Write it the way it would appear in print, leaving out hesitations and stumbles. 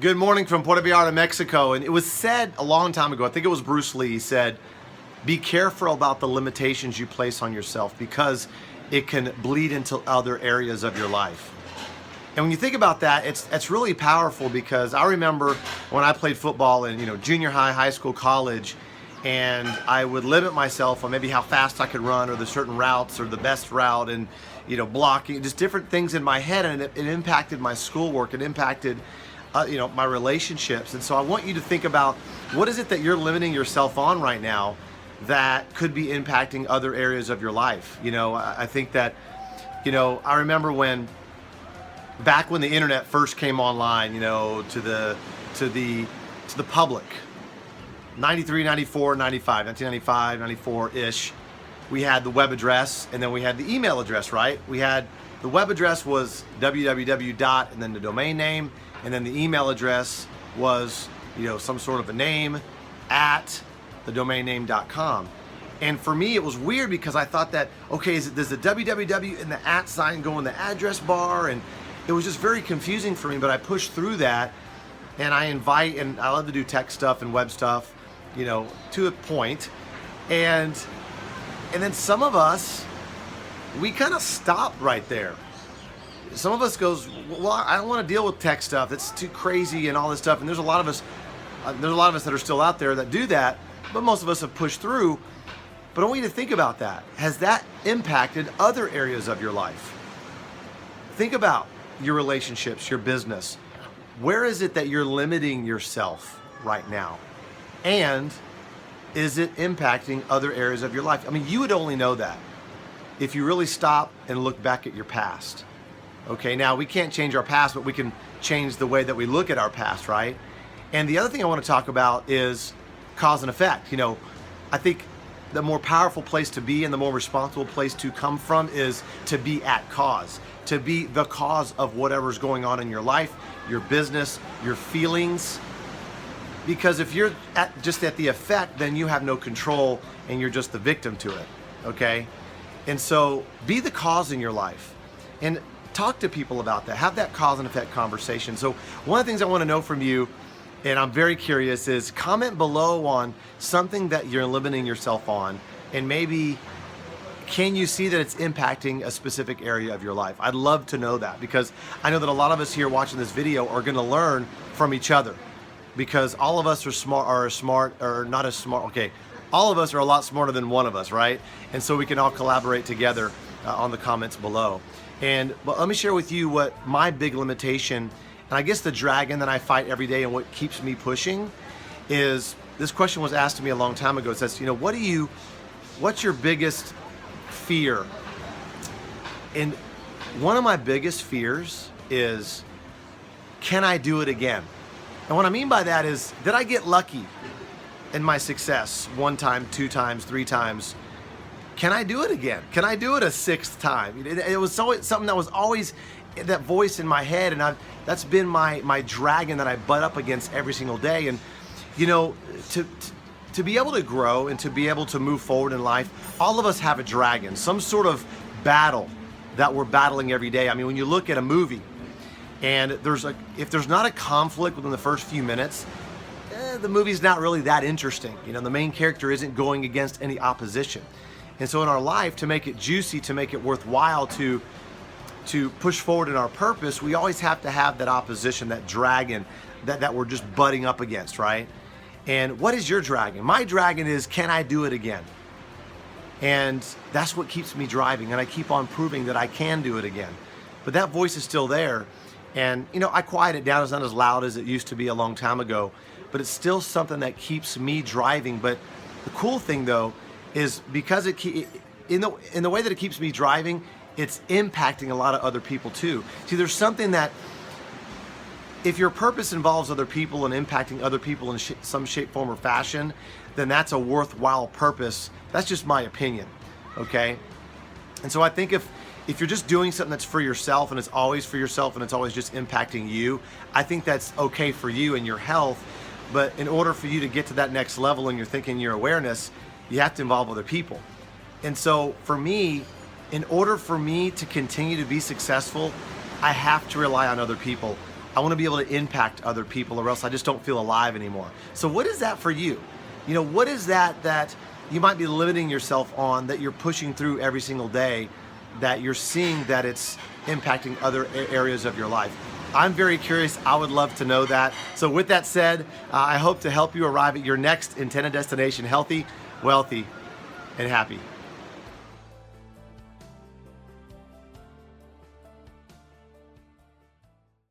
Good morning from Puerto Vallarta, Mexico. And it was said a long time ago, I think it was Bruce Lee, said, be careful about the limitations you place on yourself because it can bleed into other areas of your life. And when you think about that, it's really powerful because I remember when I played football in junior high, high school, college, and I would limit myself on maybe how fast I could run or the certain routes or the best route and blocking, just different things in my head, and it impacted my schoolwork. It impacted my relationships. And so I want you to think about what is it that you're limiting yourself on right now that could be impacting other areas of your life. I think that, I remember back when the internet first came online, to the public, 93, 94, 95, 1995, 94-ish, we had the web address and then we had the email address, right? We had the web address was www dot and then the domain name, and then the email address was some sort of a name at thedomainname.com. And for me, it was weird because I thought that, okay, does the www and the at sign go in the address bar? And it was just very confusing for me, but I pushed through that, and I love to do tech stuff and web stuff, to a point. And then some of us, we kind of stopped right there. Some of us goes, well, I don't want to deal with tech stuff. It's too crazy and all this stuff. And there's a lot of us that are still out there that do that, but most of us have pushed through. But I want you to think about that. Has that impacted other areas of your life? Think about your relationships, your business. Where is it that you're limiting yourself right now? And is it impacting other areas of your life? I mean, you would only know that if you really stop and look back at your past. Okay, now we can't change our past, but we can change the way that we look at our past, right? And the other thing I want to talk about is cause and effect. I think the more powerful place to be and the more responsible place to come from is to be at cause, to be the cause of whatever's going on in your life, your business, your feelings. Because if you're just at the effect, then you have no control and you're just the victim to it, okay? And so be the cause in your life and talk to people about that. Have that cause and effect conversation. So one of the things I want to know from you, and I'm very curious, is comment below on something that you're limiting yourself on, and maybe can you see that it's impacting a specific area of your life? I'd love to know that, because I know that a lot of us here watching this video are going to learn from each other, because all of us are not as smart. Okay, all of us are a lot smarter than one of us, right? And so we can all collaborate together on the comments below. But let me share with you what my big limitation, and I guess the dragon that I fight every day and what keeps me pushing is, this question was asked to me a long time ago. It says, what's your biggest fear? And one of my biggest fears is, can I do it again? And what I mean by that is, did I get lucky in my success one time, two times, three times? Can I do it again? Can I do it a sixth time? It was something that was always that voice in my head, and that's been my dragon that I butt up against every single day. And to be able to grow and to be able to move forward in life, all of us have a dragon, some sort of battle that we're battling every day. I mean, when you look at a movie, and if there's not a conflict within the first few minutes, the movie's not really that interesting. The main character isn't going against any opposition. And so in our life, to make it juicy, to make it worthwhile, to push forward in our purpose, we always have to have that opposition, that dragon that we're just butting up against, right? And what is your dragon? My dragon is, can I do it again? And that's what keeps me driving, and I keep on proving that I can do it again. But that voice is still there. And I quiet it down. It's not as loud as it used to be a long time ago, but it's still something that keeps me driving. But the cool thing, though, is because in the way that it keeps me driving, it's impacting a lot of other people too. See, there's something that, if your purpose involves other people and impacting other people in some shape, form, or fashion, then that's a worthwhile purpose. That's just my opinion, okay? And so I think if you're just doing something that's for yourself, and it's always for yourself, and it's always just impacting you, I think that's okay for you and your health. But in order for you to get to that next level in your thinking, your awareness, you have to involve other people. And so for me, in order for me to continue to be successful, I have to rely on other people. I want to be able to impact other people, or else I just don't feel alive anymore. So what is that for you? You know, what is that you might be limiting yourself on, that you're pushing through every single day, that you're seeing that it's impacting other areas of your life? I'm very curious. I would love to know that. So with that said, I hope to help you arrive at your next intended destination healthy, wealthy, and happy.